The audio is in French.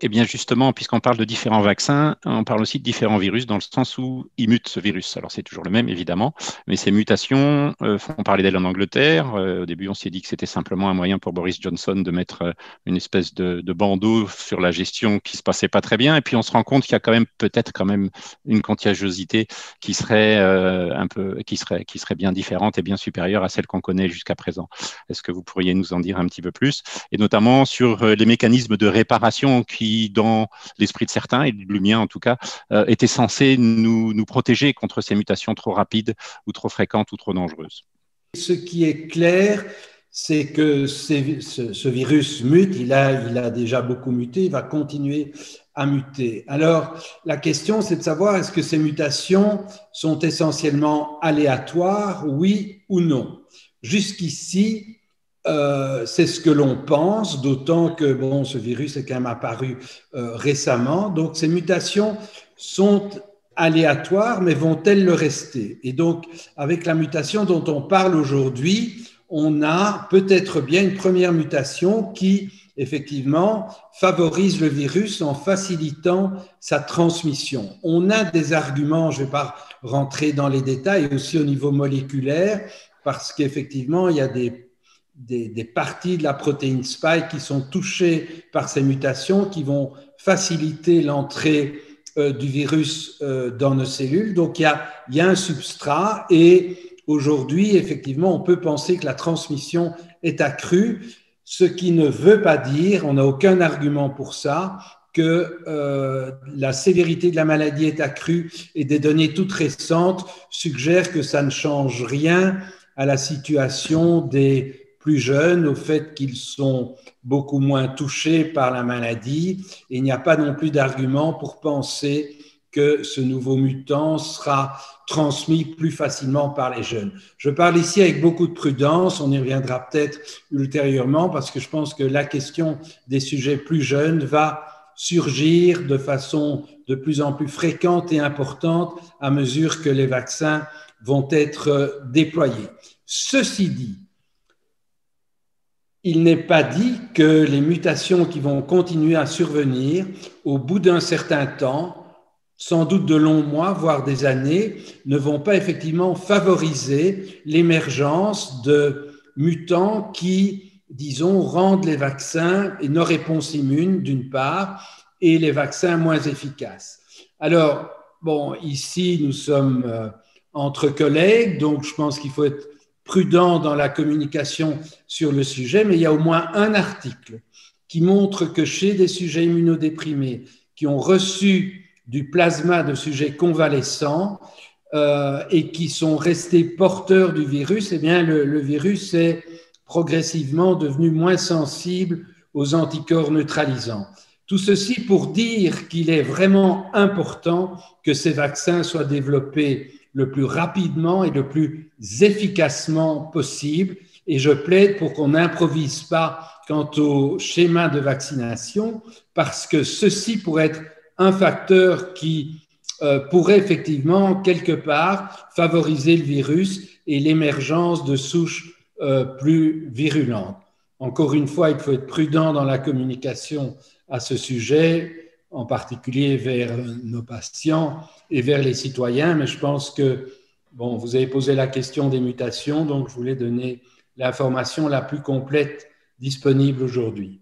Eh bien justement, puisqu'on parle de différents vaccins, on parle aussi de différents virus dans le sens où ils mutent ce virus. Alors c'est toujours le même évidemment, mais ces mutations font parler d'elles en Angleterre. Au début, on s'est dit que c'était simplement un moyen pour Boris Johnson de mettre une espèce de bandeau sur la gestion qui se passait pas très bien. Et puis on se rend compte qu'il y a quand même peut-être quand même une contagiosité qui serait qui serait bien différente et bien supérieure à celle qu'on connaît jusqu'à présent. Est-ce que vous pourriez nous en dire un petit peu plus? Et notamment sur les mécanismes de réparation qui, dans l'esprit de certains, et du mien en tout cas, étaient censés nous protéger contre ces mutations trop rapides ou trop fréquentes ou trop dangereuses. Ce qui est clair, c'est que ce virus mute, il a déjà beaucoup muté, il va continuer à muter. Alors, la question, c'est de savoir est-ce que ces mutations sont essentiellement aléatoires, oui ou non. Jusqu'ici, c'est ce que l'on pense, d'autant que bon, ce virus est quand même apparu récemment. Donc, ces mutations sont aléatoires, mais vont-elles le rester? Et donc, avec la mutation dont on parle aujourd'hui, on a peut-être bien une première mutation qui, effectivement, favorise le virus en facilitant sa transmission. On a des arguments, je ne vais pas rentrer dans les détails, aussi au niveau moléculaire, parce qu'effectivement, il y a des parties de la protéine spike qui sont touchées par ces mutations qui vont faciliter l'entrée du virus dans nos cellules. Donc, il y a un substrat et aujourd'hui, effectivement, on peut penser que la transmission est accrue, ce qui ne veut pas dire, on n'a aucun argument pour ça, que la sévérité de la maladie est accrue et des données toutes récentes suggèrent que ça ne change rien à la situation des plus jeunes, au fait qu'ils sont beaucoup moins touchés par la maladie. Et il n'y a pas non plus d'argument pour penser que ce nouveau mutant sera transmis plus facilement par les jeunes. Je parle ici avec beaucoup de prudence, on y reviendra peut-être ultérieurement, parce que je pense que la question des sujets plus jeunes va surgir de façon de plus en plus fréquente et importante à mesure que les vaccins vont être déployés. Ceci dit, il n'est pas dit que les mutations qui vont continuer à survenir au bout d'un certain temps, sans doute de longs mois, voire des années, ne vont pas effectivement favoriser l'émergence de mutants qui, disons, rendent les vaccins et nos réponses immunes, d'une part, et les vaccins moins efficaces. Alors, bon, ici, nous sommes entre collègues, donc je pense qu'il faut être prudent dans la communication sur le sujet, mais il y a au moins un article qui montre que chez des sujets immunodéprimés qui ont reçu du plasma de sujets convalescents et qui sont restés porteurs du virus, eh bien le virus est progressivement devenu moins sensible aux anticorps neutralisants. Tout ceci pour dire qu'il est vraiment important que ces vaccins soient développés le plus rapidement et le plus efficacement possible. Et je plaide pour qu'on n'improvise pas quant au schéma de vaccination, parce que ceci pourrait être un facteur qui pourrait effectivement, quelque part, favoriser le virus et l'émergence de souches plus virulentes. Encore une fois, il faut être prudent dans la communication à ce sujet, en particulier vers nos patients et vers les citoyens, mais je pense que, bon, vous avez posé la question des mutations, donc je voulais donner l'information la plus complète disponible aujourd'hui.